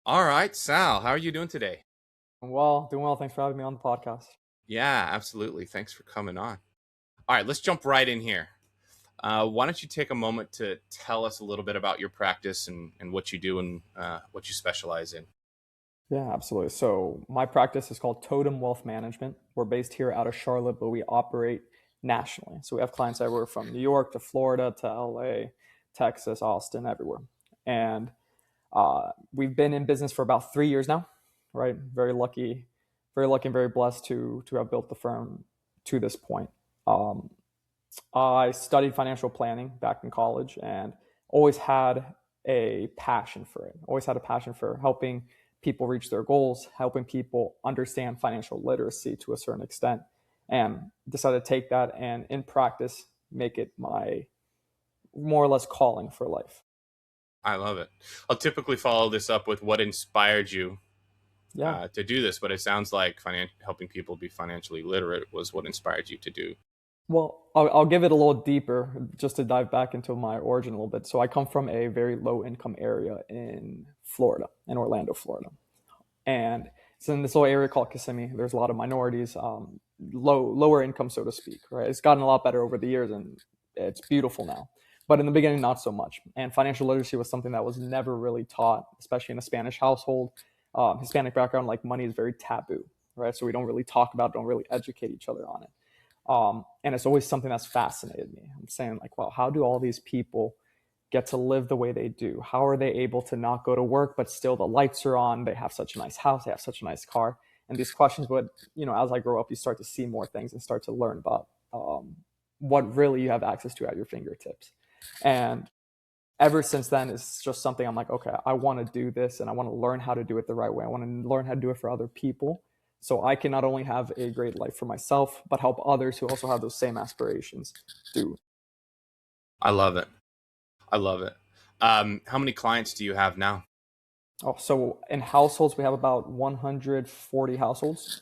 All right, Sal, how are you doing today? Well, doing well. Thanks for having me on the podcast. Yeah, absolutely. Thanks for coming on. All right, let's jump right in here. Why don't you take a moment to tell us a little bit about your practice and what you do and what you specialize in? Yeah, absolutely. So my practice is called Totem Wealth Management. We're based here out of Charlotte, but we operate nationally. So we have clients everywhere from New York to Florida to LA, Texas, Austin, everywhere. And we've been in business for about 3 years now, right? Very lucky and very blessed to have built the firm to this point. Um, I studied financial planning back in college and always had a passion for it. Always had a passion for helping people reach their goals, helping people understand financial literacy to a certain extent, and decided to take that and in practice make it my more or less calling for life. I love it. I'll typically follow this up with what inspired you Yeah. to do this, but it sounds like helping people be financially literate was what inspired you to do. Well, I'll give it a little deeper just to dive back into my origin a little bit. So I come from a very low income area in Florida, in Orlando, Florida. And it's in this little area called Kissimmee. There's a lot of minorities, lower income, so to speak. Right, it's gotten a lot better over the years, and it's beautiful now. But in the beginning, not so much. And financial literacy was something that was never really taught, especially in a Spanish household. Hispanic background, like money is very taboo, right? So we don't really talk about, don't really educate each other on it. And it's always something that's fascinated me. I'm saying like, wow, how do all these people get to live the way they do? How are they able to not go to work, but still the lights are on? They have such a nice house. They have such a nice car. And these questions would, as I grow up, you start to see more things and start to learn about what really you have access to at your fingertips. And ever since then, it's just something I'm like, okay, I want to do this and I want to learn how to do it the right way. I want to learn how to do it for other people so I can not only have a great life for myself, but help others who also have those same aspirations do. I love it. I love it. How many clients do you have now? Oh, so in households, we have about 140 households.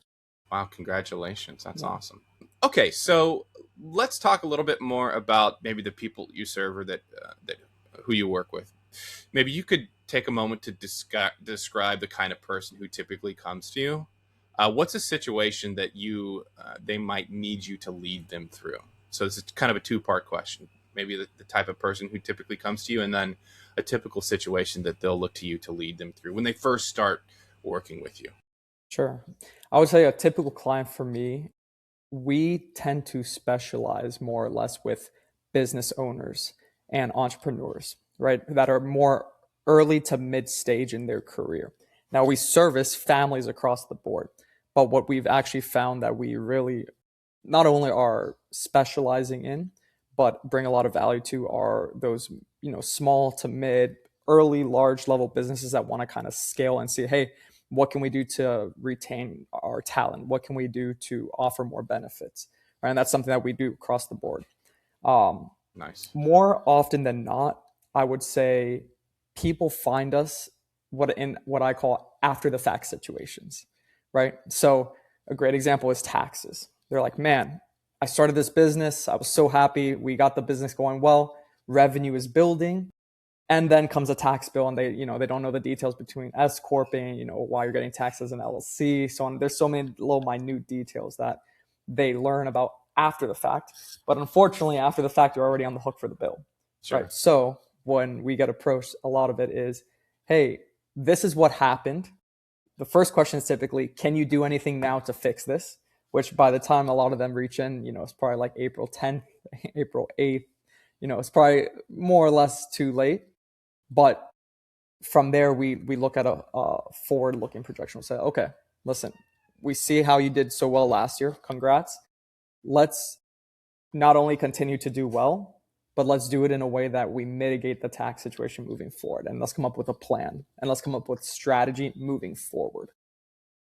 Wow, congratulations. That's Yeah, awesome. Okay, so let's talk a little bit more about maybe the people you serve or that who you work with. Maybe you could take a moment to describe the kind of person who typically comes to you. What's a situation that they might need you to lead them through? So this is kind of a two-part question. Maybe the type of person who typically comes to you, and then a typical situation that they'll look to you to lead them through when they first start working with you. sure. I would say a typical client for me, we tend to specialize more or less with business owners and entrepreneurs, right? That are more early to mid stage in their career. Now we service families across the board, but what we've actually found that we really not only are specializing in, but bring a lot of value to are those, small to mid, early, large level businesses that want to kind of scale and see, hey, what can we do to retain our talent? What can we do to offer more benefits? Right? And that's something that we do across the board. Um, Nice. More often than not, I would say people find us what I call after the fact situations, right? So a great example is taxes. They're like, man, I started this business. I was so happy. We got the business going well. Revenue is building. And then comes a tax bill and they don't know the details between S corping, why you're getting taxed as an LLC, so on. There's so many little minute details that they learn about after the fact. But unfortunately, after the fact, you're already on the hook for the bill, right? Sure. So when we get approached, a lot of it is, hey, this is what happened. The first question is typically, can you do anything now to fix this? Which by the time a lot of them reach in, it's probably like April 10th, April 8th. It's probably more or less too late. But from there, we look at a forward looking projection. We'll say, okay, listen, we see how you did so well last year. Congrats. Let's not only continue to do well, but let's do it in a way that we mitigate the tax situation moving forward. And let's come up with a plan and let's come up with strategy moving forward.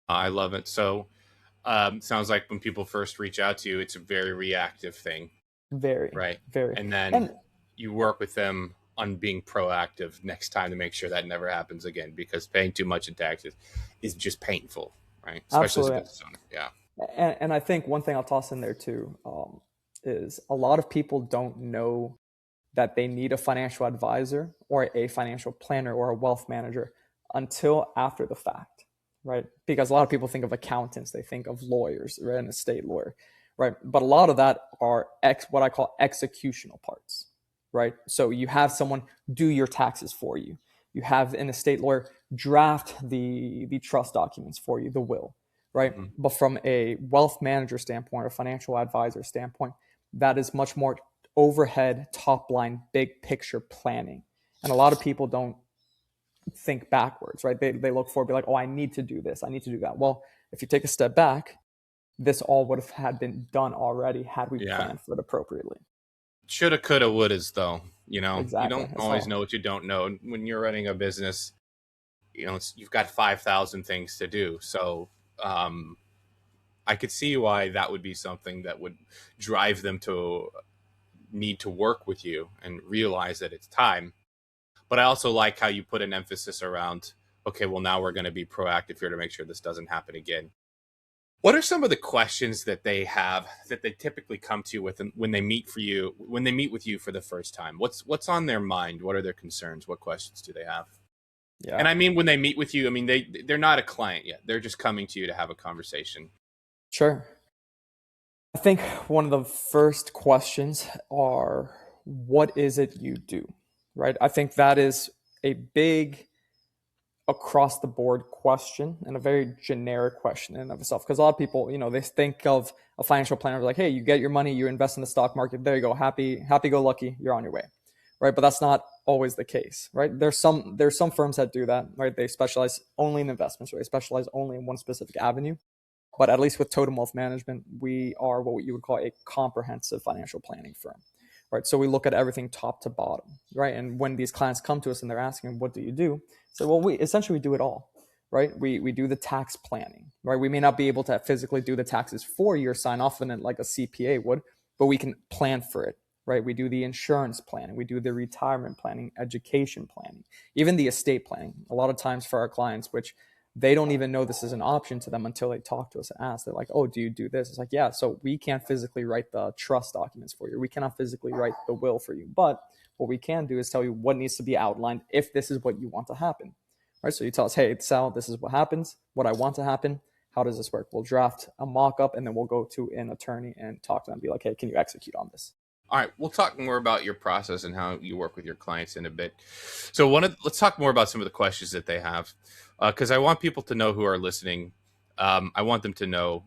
I love it. So, sounds like when people first reach out to you, it's a very reactive thing, Very, right? very. And then And you work with them on being proactive next time to make sure that never happens again because paying too much in taxes is just painful, right? Especially as a absolutely. business owner. Yeah. And I think one thing I'll toss in there too is a lot of people don't know that they need a financial advisor or a financial planner or a wealth manager until after the fact, right? Because a lot of people think of accountants, they think of lawyers, right? An estate lawyer, right? But a lot of that are what I call executional parts, right? So you have someone do your taxes for you. You have an estate lawyer draft the trust documents for you, the will, right? Mhm. But from a wealth manager standpoint or financial advisor standpoint, that is much more overhead, top line, big picture planning. And a lot of people don't think backwards, right? They look forward, be like, oh, I need to do this, I need to do that. Well, if you take a step back, this all would have had been done already had we Yeah. planned for it appropriately. Shoulda, coulda, wouldas, though. You Exactly. don't That's always all. know what you don't know. When you're running a business, you've got 5,000 things to do. So um, I could see why that would be something that would drive them to need to work with you and realize that it's time. But I also like how you put an emphasis around, okay, well, now we're going to be proactive here to make sure this doesn't happen again. What are some of the questions that they have that they typically come to you with when they meet with you for the first time? What's on their mind? What are their concerns? What questions do they have? And Yeah, I mean, when they meet with you, I mean they're not a client yet. They're just coming to you to have a conversation. sure. I think one of the first questions are, what is it you do? Right? I think that is a big across the board question and a very generic question in and of itself. Because a lot of people, they think of a financial planner like, hey, you get your money, you invest in the stock market, there you go, happy go lucky, you're on your way, right? But that's not always the case, right? There's some firms that do that, right? They specialize only in investments, or they specialize only in one specific avenue. But at least with Totem Wealth Management, we are what you would call a comprehensive financial planning firm, right? So we look at everything top to bottom, right? And when these clients come to us and they're asking, what do you do? So, well, we essentially do it all, right? We do the tax planning, right? We may not be able to physically do the taxes for you or sign off on it like a CPA would, but we can plan for it, right? We do the insurance planning, we do the retirement planning, education planning, even the estate planning. A lot of times for our clients, which they don't even know this is an option to them until they talk to us and ask. They're like, oh, do you do this? It's like, yeah, so we can't physically write the trust documents for you. We cannot physically write the will for you. But what we can do is tell you what needs to be outlined if this is what you want to happen. Right? So you tell us, hey, Sal, this is what happens, what I want to happen. How does this work? We'll draft a mock up and then we'll go to an attorney and talk to them and be like, hey, can you execute on this? All right, we'll talk more about your process and how you work with your clients in a bit. So, let's talk more about some of the questions that they have, because I want people to know who are listening. I want them to know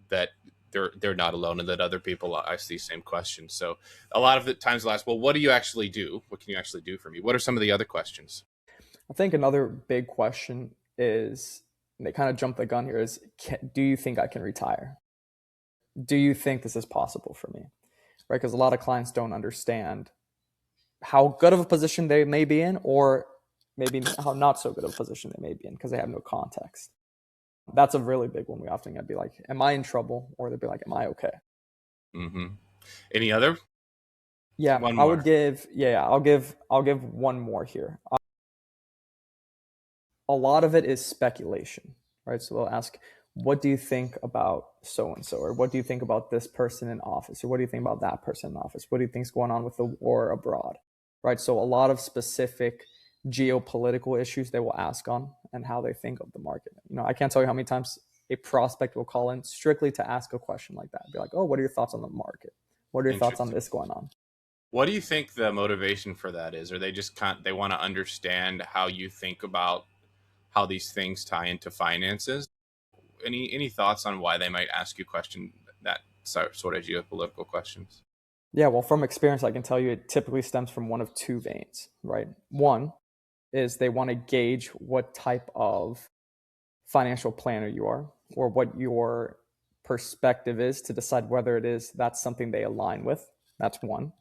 that they're not alone and that other people ask these same questions. So, a lot of the times they'll ask, "Well, what do you actually do? What can you actually do for me?" What are some of the other questions? I think another big question is, and they kind of jump the gun here, is do you think I can retire? Do you think this is possible for me? Right? Because a lot of clients don't understand how good of a position they may be in, or maybe how not so good of a position they may be in because they have no context. That's a really big one. We often get be like, am I in trouble? Or they'll be like, am I okay? Mm-hmm. Any other? Yeah, One I would more. give, yeah, I'll give one more here. A lot of it is speculation, right? So they'll ask, what do you think about so and so? Or what do you think about this person in office? Or what do you think about that person in office? What do you think is going on with the war abroad? Right? So a lot of specific geopolitical issues they will ask on and how they think of the market. I can't tell you how many times a prospect will call in strictly to ask a question like that. Be like, oh, what are your thoughts on the market? What are your thoughts on Interesting. this going on? What do you think the motivation for that is? Or they want to understand how you think about how these things tie into finances? Any thoughts on why they might ask you question that sort of geopolitical questions? Yeah, well, from experience, I can tell you it typically stems from one of two veins, right? One is they want to gauge what type of financial planner you are or what your perspective is to decide whether it is that's something they align with. That's one.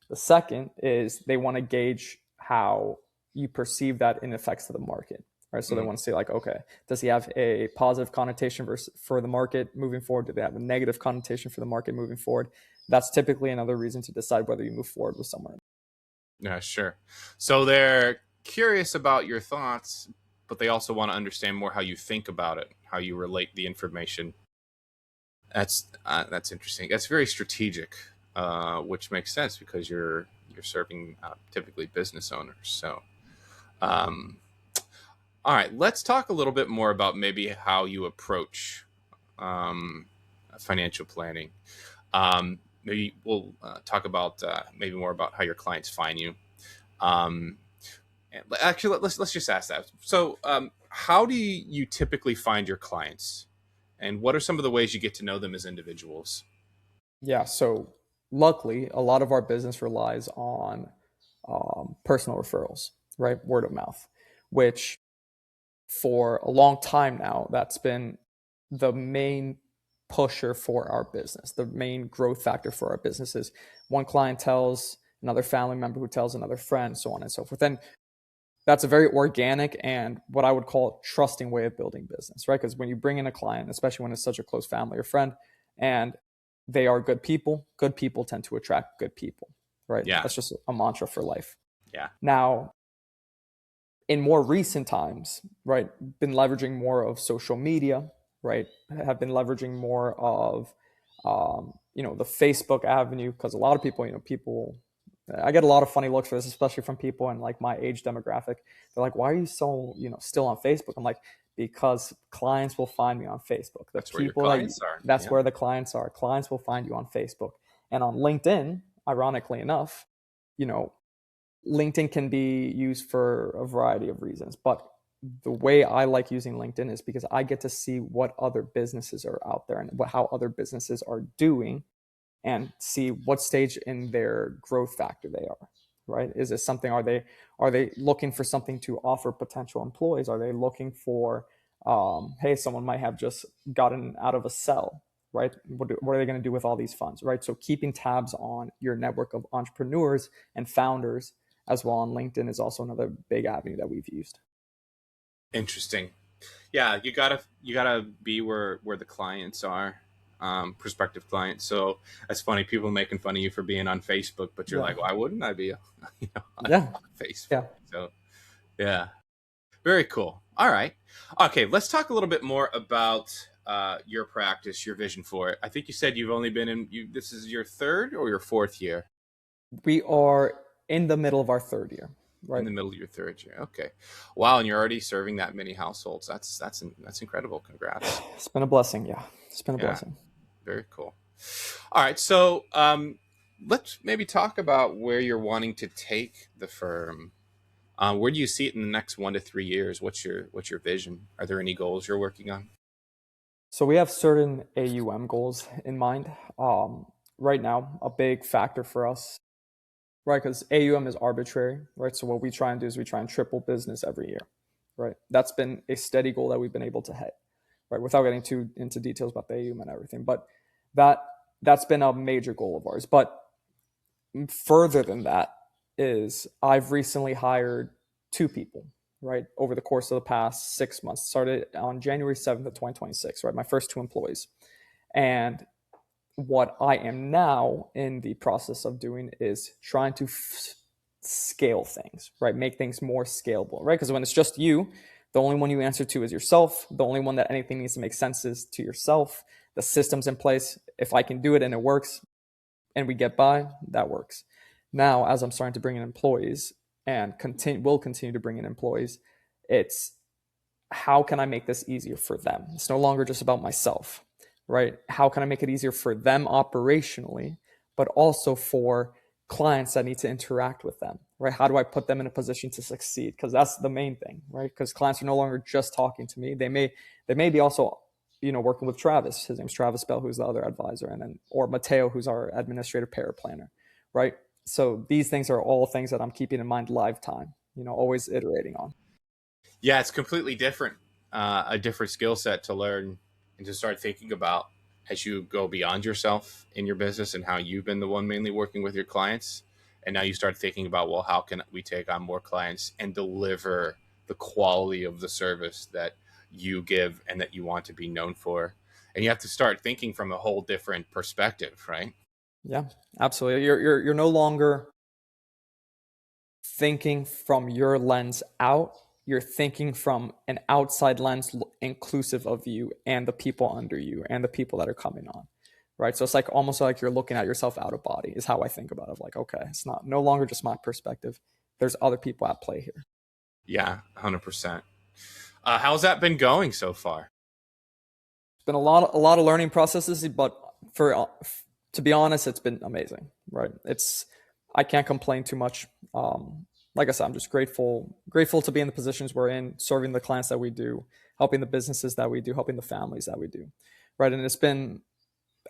The second is they want to gauge how you perceive that in effects to the market. Right. So they Mm, want to say, like, okay, does he have a positive connotation for the market moving forward? Do they have a negative connotation for the market moving forward? That's typically another reason to decide whether you move forward with someone. yeah, sure. So they're curious about your thoughts, but they also want to understand more how you think about it, how you relate the information. That's interesting. That's very strategic, which makes sense because you're serving typically business owners. So, um, All right, let's talk a little bit more about maybe how you approach um, financial planning. Maybe we'll talk about maybe more about how your clients find you. Um, and actually, let's just ask that. So, how do you typically find your clients, and what are some of the ways you get to know them as individuals? Yeah. So luckily, a lot of our business relies on personal referrals, right? Word of mouth, which for a long time now, that's been the main pusher for our business, the main growth factor for our business is one client tells another family member who tells another friend, so on and so forth. And that's a very organic and what I would call trusting way of building business, right? Because when you bring in a client, especially when it's such a close family or friend, and they are good people tend to attract good people, right? Yeah, That's just a mantra for life. yeah, Now, in more recent times, right, been leveraging more of social media, right, have been leveraging more of, the Facebook avenue because a lot of people, I get a lot of funny looks for this, especially from people in like my age demographic. They're like, "Why are you so, still on Facebook?" I'm like, "Because clients will find me on Facebook. The that's where your people that clients are. that's Yeah, where the clients are. Clients will find you on Facebook and on LinkedIn. Ironically enough, you know, LinkedIn can be used for a variety of reasons, but the way I like using LinkedIn is because I get to see what other businesses are out there and how other businesses are doing and see what stage in their growth factor they are. Right? Is this something? Are they looking for something to offer potential employees? Are they looking for, hey, someone might have just gotten out of a cell, right? What are they going to do with all these funds, right? So keeping tabs on your network of entrepreneurs and founders as well on LinkedIn is also another big avenue that we've used. interesting. Yeah, you gotta be where the clients are, prospective clients. So that's funny. People making fun of you for being on Facebook, but you're Yeah. like, why wouldn't I be, on Yeah. Facebook? Yeah. So yeah, very cool. All right, okay. Let's talk a little bit more about your practice, your vision for it. I think you said you've only been in. This is your third or your fourth year. We are in the middle of our third year, In right? the middle of your third year. Okay, wow, and you're already serving that many households. That's incredible. Congrats. It's been a blessing. Yeah. It's been a Yeah, blessing. very cool. All right, so let's maybe talk about where you're wanting to take the firm. Where do you see it in the next 1 to 3 years? What's your vision? Are there any goals you're working on? So we have certain AUM goals in mind. Right now, a big factor for us, right? Because AUM is arbitrary, right? So what we try and do is we try and triple business every year, right? That's been a steady goal that we've been able to hit, right? Without getting too into details about the AUM and everything, but that that's been a major goal of ours. But further than that is I've recently hired two people, right, over the course of the past 6 months. Started on January 7th of 2026, right? My first two employees. And what I am now in the process of doing is trying to scale things, right? Make things more scalable, right? Because when it's just you, the only one you answer to is yourself. The only one that anything needs to make sense is to yourself. The system's in place. If I can do it and it works, and we get by, that works. Now, as I'm starting to bring in employees and will continue to bring in employees, it's how can I make this easier for them? It's no longer just about myself, right? How can I make it easier for them operationally, but also for clients that need to interact with them, right? How do I put them in a position to succeed? Because that's the main thing, right? Because clients are no longer just talking to me. They may be also working with Travis. His name's Travis Bell, who's the other advisor, and then or Mateo, who's our administrative paraplanner, right? So these things are all things that I'm keeping in mind live time, always iterating on. Yeah, it's completely different, a different skill set to learn and to start thinking about as you go beyond yourself in your business and how you've been the one mainly working with your clients. And now you start thinking about, well, how can we take on more clients and deliver the quality of the service that you give and that you want to be known for? And you have to start thinking from a whole different perspective, right? Yeah, absolutely. You're no longer thinking from your lens out. You're thinking from an outside lens inclusive of you and the people under you and the people that are coming on. Right. So it's like almost like you're looking at yourself out of body is how I think about it. Like, okay, it's not no longer just my perspective. There's other people at play here. Yeah, 100%. How's that been going so far? It's been a lot of learning processes, but for to be honest, it's been amazing. Right? It's I can't complain too much. Like I said, I'm just grateful to be in the positions we're in, serving the clients that we do, helping the businesses that we do, helping the families that we do. Right? And it's been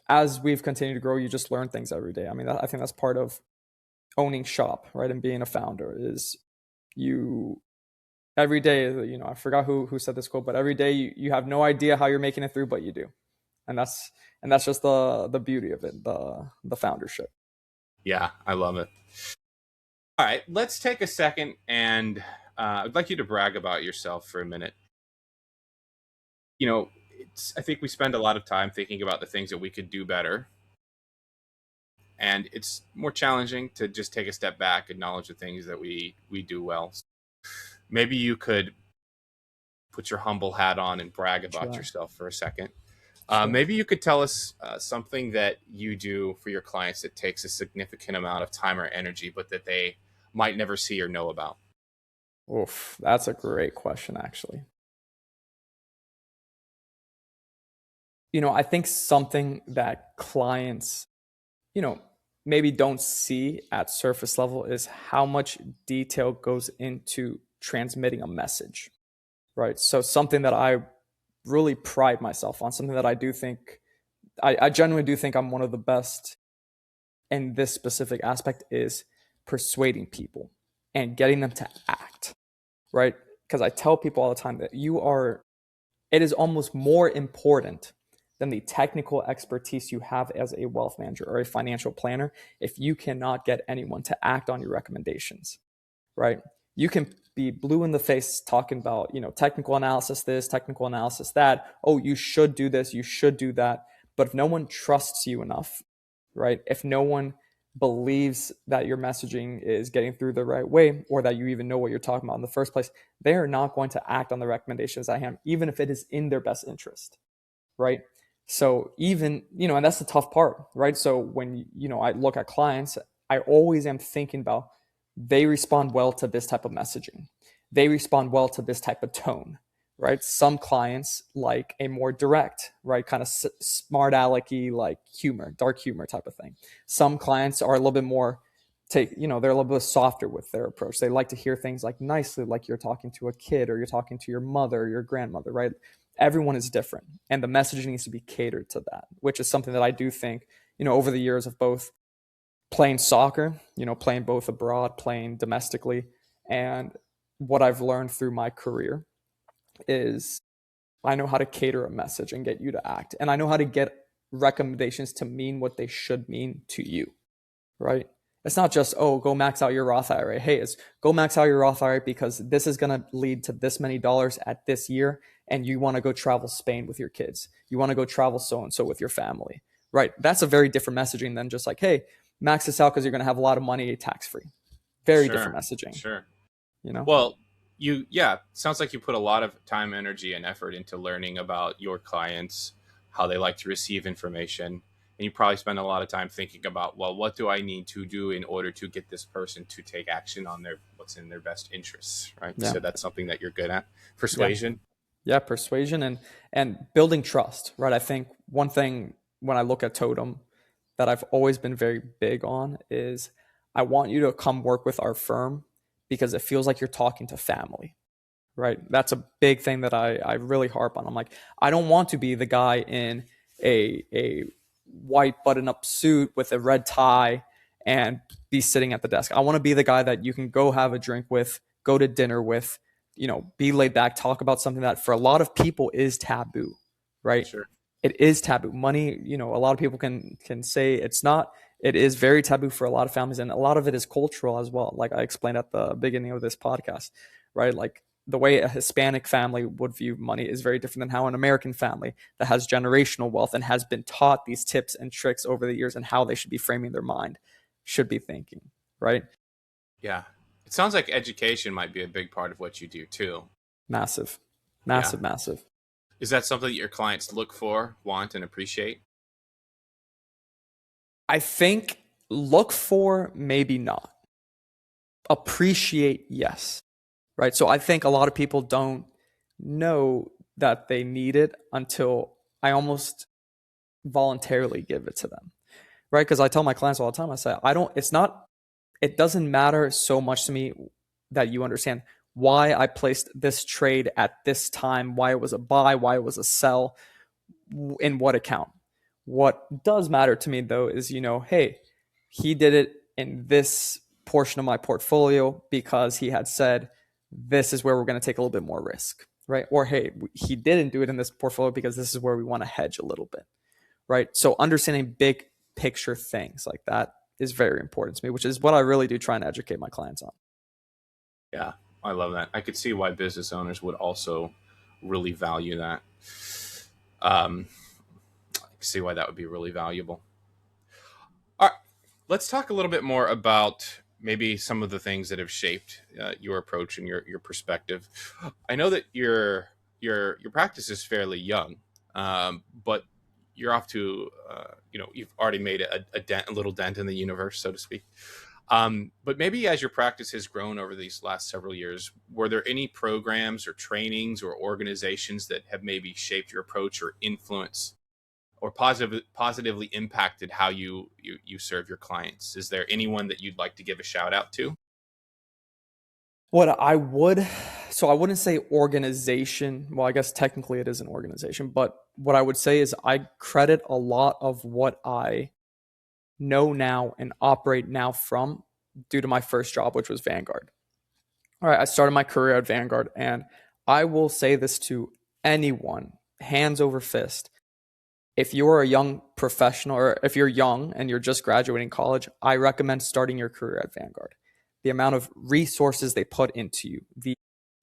as we've continued to grow, you just learn things every day. I mean, I think that's part of owning shop, right, and being a founder is you every day. I forgot who said this quote, but every day you have no idea how you're making it through, but you do, and that's just the beauty of it, the foundership. Yeah, I love it. All right, let's take a second and I'd like you to brag about yourself for a minute. I think we spend a lot of time thinking about the things that we could do better. And it's more challenging to just take a step back, acknowledge the things that we do well. Maybe you could put your humble hat on and brag about Sure. yourself for a second. Sure. Maybe you could tell us something that you do for your clients that takes a significant amount of time or energy, but that they might never see or know about. Oof, that's a great question, actually. I think something that clients, you know, maybe don't see at surface level is how much detail goes into transmitting a message, right? So something that I really pride myself on, something that I do think, I genuinely do think I'm one of the best in this specific aspect is persuading people and getting them to act, right? Because I tell people all the time that it is almost more important than the technical expertise you have as a wealth manager or a financial planner if you cannot get anyone to act on your recommendations, right? You can be blue in the face talking about, technical analysis this, technical analysis that. Oh, you should do this, you should do that. But if no one trusts you enough, right? If no one believes that your messaging is getting through the right way or that you even know what you're talking about in the first place, they are not going to act on the recommendations I have, even if it is in their best interest, right? So even, and that's the tough part, right? So when, I look at clients, I always am thinking about they respond well to this type of messaging. They respond well to this type of tone, right? Some clients like a more direct, right? Kind of smart alecky, like humor, dark humor type of thing. Some clients are a little bit more they're a little bit softer with their approach. They like to hear things like nicely, like you're talking to a kid or you're talking to your mother or your grandmother, right? Everyone is different and the messaging needs to be catered to that, which is something that I do think, over the years of both playing soccer, playing both abroad, playing domestically, and what I've learned through my career is I know how to cater a message and get you to act. And I know how to get recommendations to mean what they should mean to you, right? It's not just, oh, go max out your Roth IRA. Hey, it's go max out your Roth IRA because this is going to lead to this many dollars at this year. And you want to go travel Spain with your kids. You want to go travel so-and-so with your family, right? That's a very different messaging than just like, hey, max this out because you're going to have a lot of money tax-free. Very different Sure, messaging, sure. you know? Well, sounds like you put a lot of time, energy, and effort into learning about your clients, how they like to receive information. And you probably spend a lot of time thinking about, well, what do I need to do in order to get this person to take action on what's in their best interests, right? Yeah. So that's something that you're good at. Yeah. Persuasion. Yeah. Persuasion and building trust, right? I think one thing when I look at Totem that I've always been very big on is I want you to come work with our firm because it feels like you're talking to family, right? That's a big thing that I really harp on. I'm like, I don't want to be the guy in a white button-up suit with a red tie and be sitting at the desk. I want to be the guy that you can go have a drink with, go to dinner with, be laid back, talk about something that for a lot of people is taboo, right? Sure. It is taboo. Money, a lot of people can say it's not. It is very taboo for a lot of families, and a lot of it is cultural as well. Like I explained at the beginning of this podcast, right? Like the way a Hispanic family would view money is very different than how an American family that has generational wealth and has been taught these tips and tricks over the years and how they should be framing their mind should be thinking, right? Yeah. It sounds like education might be a big part of what you do too. Massive, Yeah. massive, massive. Is that something that your clients look for, want, and appreciate? I think look for, maybe not. Appreciate, yes. Right. So I think a lot of people don't know that they need it until I almost voluntarily give it to them, right? Because I tell my clients all the time, I say, it doesn't matter so much to me that you understand why I placed this trade at this time, why it was a buy, why it was a sell, in what account. What does matter to me though is, hey, he did it in this portion of my portfolio because he had said this is where we're going to take a little bit more risk, right? Or hey, he didn't do it in this portfolio because this is where we want to hedge a little bit, right? So understanding big picture things like that is very important to me, which is what I really do try and educate my clients on. Yeah, I love that. I could see why business owners would also really value that. Um, I can see why that would be really valuable. All right, let's talk a little bit more about maybe some of the things that have shaped your approach and your perspective. I know that your practice is fairly young, but you're off to you've already made a little dent in the universe, so to speak. But maybe as your practice has grown over these last several years, were there any programs or trainings or organizations that have maybe shaped your approach or influence or positively impacted how you serve your clients? Is there anyone that you'd like to give a shout out to? What I would, so I wouldn't say organization. Well, I guess technically it is an organization, but what I would say is I credit a lot of what I know now and operate now from due to my first job, which was Vanguard. All right, I started my career at Vanguard, and I will say this to anyone, hands over fist. If you're a young professional or if you're young and you're just graduating college, I recommend starting your career at Vanguard. The amount of resources they put into you,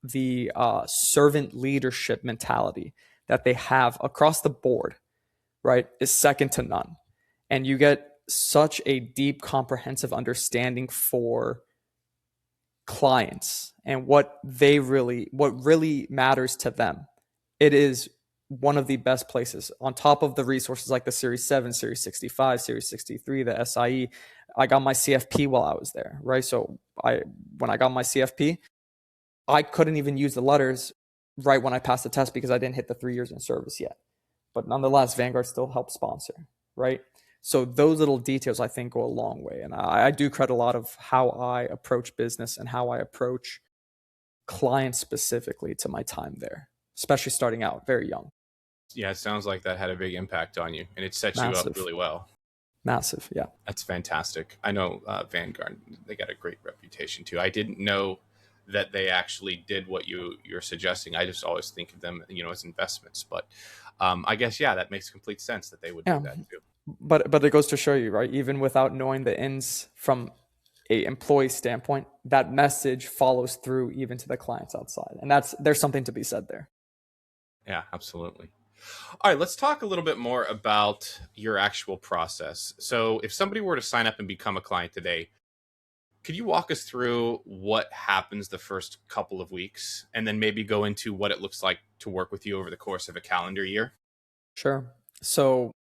the servant leadership mentality that they have across the board, right, is second to none. And you get such a deep, comprehensive understanding for clients and what really matters to them. It is one of the best places on top of the resources like the Series 7, Series 65, Series 63, the SIE. I got my CFP while I was there, right? So when I got my CFP, I couldn't even use the letters right when I passed the test because I didn't hit the 3 years in service yet. But nonetheless, Vanguard still helped sponsor, right? So those little details I think go a long way. And I do credit a lot of how I approach business and how I approach clients specifically to my time there, especially starting out very young. Yeah, it sounds like that had a big impact on you, and it sets you up Massive, really well. massive. Yeah. That's fantastic. I know Vanguard; they got a great reputation too. I didn't know that they actually did what you're suggesting. I just always think of them, as investments. But I guess that makes complete sense that they would do Yeah. that too. But it goes to show you, right? Even without knowing the ins from a employee standpoint, that message follows through even to the clients outside. And there's something to be said there. Yeah, absolutely. All right, let's talk a little bit more about your actual process. So, if somebody were to sign up and become a client today, could you walk us through what happens the first couple of weeks and then maybe go into what it looks like to work with you over the course of a calendar year? Sure. So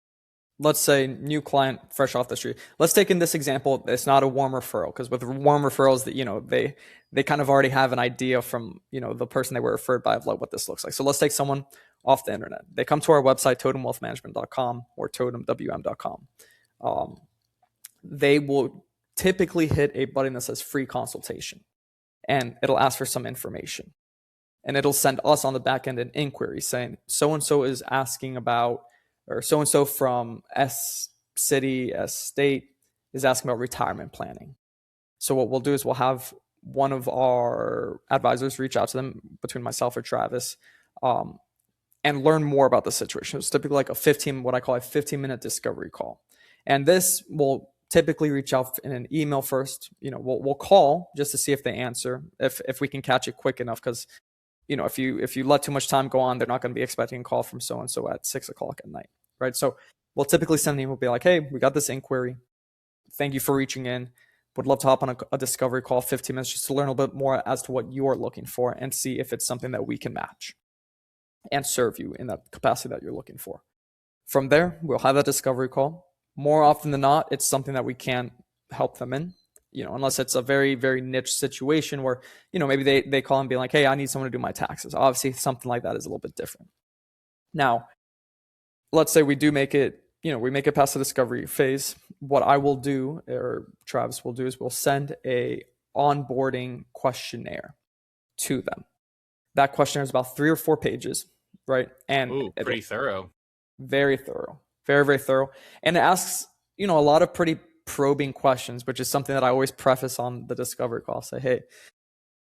let's say new client fresh off the street. Let's take in this example. It's not a warm referral because with warm referrals that, they kind of already have an idea from, the person they were referred by of like what this looks like. So let's take someone off the internet. They come to our website, totemwealthmanagement.com or totemwm.com. They will typically hit a button that says free consultation and it'll ask for some information. And it'll send us on the back end an inquiry saying so and so is asking about, or so and so from S city, S state is asking about retirement planning. So what we'll do is we'll have one of our advisors reach out to them between myself or Travis, and learn more about the situation. It's typically like what I call a 15-minute discovery call. And this will typically reach out in an email first. We'll call just to see if they answer, if we can catch it quick enough, because if you let too much time go on, they're not going to be expecting a call from so and so at 6 o'clock at night, right? So we'll typically send an email, be like, hey, we got this inquiry. Thank you for reaching in. Would love to hop on a discovery call, 15 minutes, just to learn a little bit more as to what you're looking for and see if it's something that we can match and serve you in that capacity that you're looking for. From there, we'll have that discovery call. More often than not, it's something that we can help them in. unless it's a very, very niche situation where, maybe they call and be like, hey, I need someone to do my taxes. Obviously, something like that is a little bit different. Now, let's say we do make it, we make it past the discovery phase. What I will do, or Travis will do, is we'll send a onboarding questionnaire to them. That questionnaire is about 3 or 4 pages, right? And Ooh, pretty thorough. very thorough, very, very thorough. And it asks, a lot of pretty probing questions, which is something that I always preface on the discovery call. Say, hey,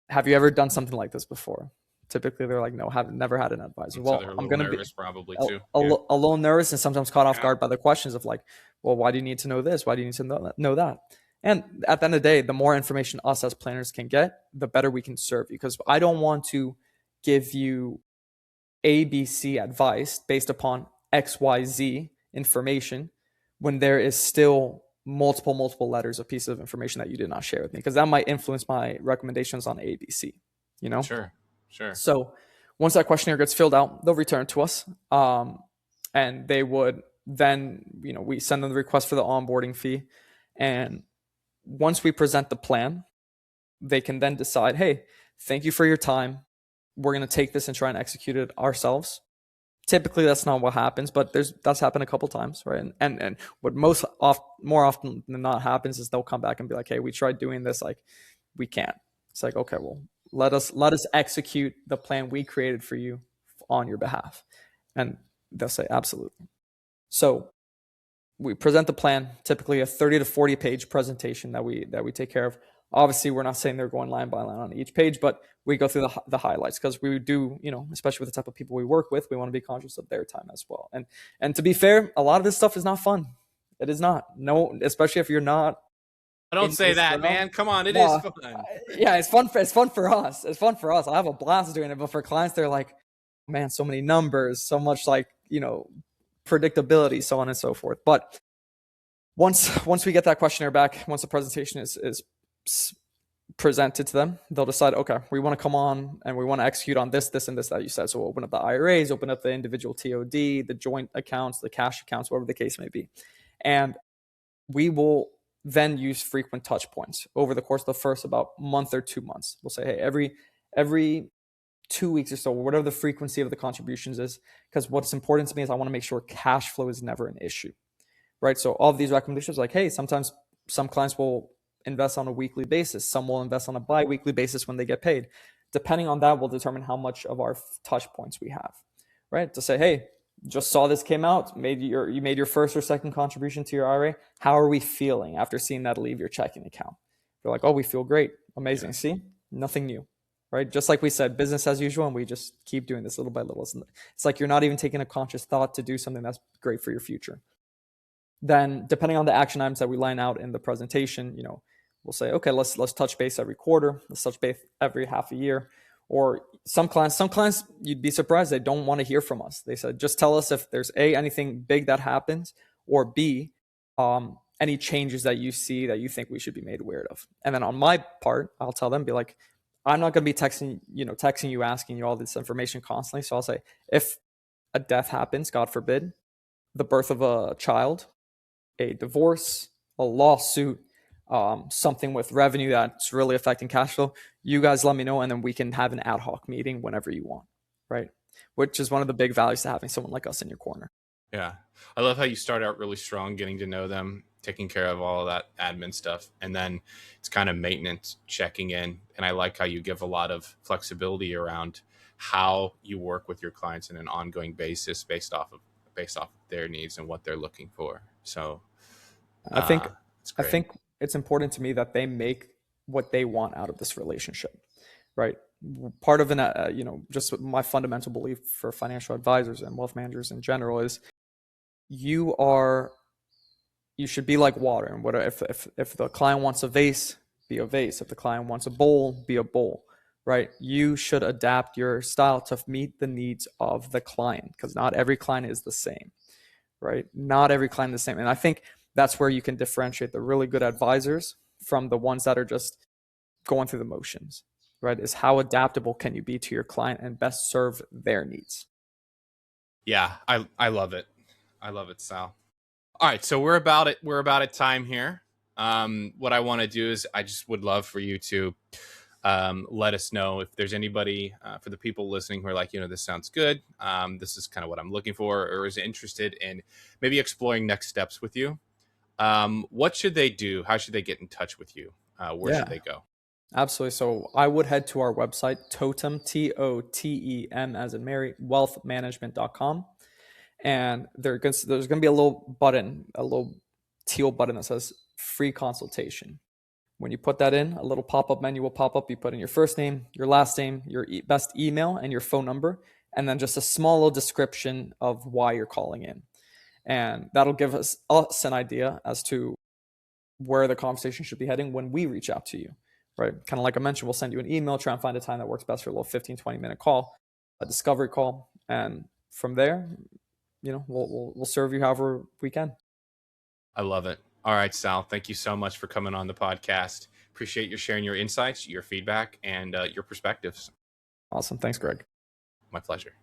have you ever done something like this before? Typically, they're like, no, have never had an advisor. So Well, they're a I'm little going to be nervous probably a, too. a, Yeah. a little nervous and sometimes caught off guard by the questions of like, well, why do you need to know this? Why do you need to know that? And at the end of the day, the more information us as planners can get, the better we can serve you. Because I don't want to give you ABC advice based upon XYZ information when there is still multiple letters of pieces of information that you did not share with me, because that might influence my recommendations on ABC, Sure. So once that questionnaire gets filled out, they'll return to us. And they would then, we send them the request for the onboarding fee. And once we present the plan, they can then decide, hey, thank you for your time. We're going to take this and try and execute it ourselves. Typically, that's not what happens, but that's happened a couple times, right? And what more often than not happens is they'll come back and be like, hey, we tried doing this, like, we can't. It's like, okay, well, let us execute the plan we created for you on your behalf. And they'll say, absolutely. So we present the plan, typically a 30 to 40 page presentation that we take care of. Obviously, we're not saying they're going line by line on each page, but we go through the highlights, because we do, especially with the type of people we work with, we want to be conscious of their time as well. And to be fair, a lot of this stuff is not fun. It is not. No, especially if you're not. Don't say that, realm. Man. Come on, it is fun. Yeah, it's fun. It's fun for us. It's fun for us. I have a blast doing it, but for clients, they're like, man, so many numbers, so much predictability, so on and so forth. But once we get that questionnaire back, once the presentation is presented to them, they'll decide, okay, we want to come on and we want to execute on this, and this that you said. So we'll open up the IRAs, open up the individual TOD, the joint accounts, the cash accounts, whatever the case may be. And we will then use frequent touch points over the course of the first about month or 2 months. We'll say, hey, every 2 weeks or so, whatever the frequency of the contributions is, because what's important to me is I want to make sure cash flow is never an issue, right? So all of these recommendations, like, hey, sometimes some clients will invest on a weekly basis. Some will invest on a bi-weekly basis when they get paid. Depending on that will determine how much of our touch points we have, right? To say, hey, just saw this came out, you made your first or second contribution to your IRA. How are we feeling after seeing that leave your checking account? They're like, oh, we feel great. Amazing. Yeah. See, nothing new, right? Just like we said, business as usual, and we just keep doing this little by little. It's like you're not even taking a conscious thought to do something that's great for your future. Then, depending on the action items that we line out in the presentation, we'll say, okay, let's touch base every quarter. Let's touch base every half a year. Or some clients, you'd be surprised, they don't want to hear from us. They said, just tell us if there's anything big that happens, or B, any changes that you see that you think we should be made aware of. And then on my part, I'll tell them, be like, I'm not going to be texting you, asking you all this information constantly. So I'll say, if a death happens, God forbid, the birth of a child, a divorce, a lawsuit, something with revenue that's really affecting cash flow, you guys let me know, and then we can have an ad hoc meeting whenever you want, right? Which is one of the big values to having someone like us in your corner. Yeah. I love how you start out really strong, getting to know them, taking care of all of that admin stuff. And then it's kind of maintenance, checking in. And I like how you give a lot of flexibility around how you work with your clients on an ongoing basis based off of their needs and what they're looking for. So I think it's important to me that they make what they want out of this relationship, right? Part of just my fundamental belief for financial advisors and wealth managers in general is you should be like water. And what if the client wants a vase, be a vase. If the client wants a bowl, be a bowl, right? You should adapt your style to meet the needs of the client, because not every client is the same, right? Not every client is the same. And I think that's where you can differentiate the really good advisors from the ones that are just going through the motions, right? Is how adaptable can you be to your client and best serve their needs? Yeah, I love it. I love it, Sal. All right, so we're about at time here. What I want to do is I just would love for you to let us know if there's anybody for the people listening who are like, this sounds good. This is kind of what I'm looking for, or is interested in maybe exploring next steps with you. What should they do? How should they get in touch with you? Where should Yeah, they go? absolutely. So I would head to our website, Totem, Totem, as in Mary, wealthmanagement.com. And there's going to be a little button, a little teal button that says free consultation. When you put that in, a little pop-up menu will pop up. You put in your first name, your last name, your best email, and your phone number, and then just a small little description of why you're calling in. And that'll give us an idea as to where the conversation should be heading when we reach out to you, right? Kind of like I mentioned, we'll send you an email, try and find a time that works best for a little 15, 20-minute call, a discovery call. And from there, we'll serve you however we can. I love it. All right, Sal, thank you so much for coming on the podcast. Appreciate you sharing your insights, your feedback, and your perspectives. Awesome. Thanks, Greg. My pleasure.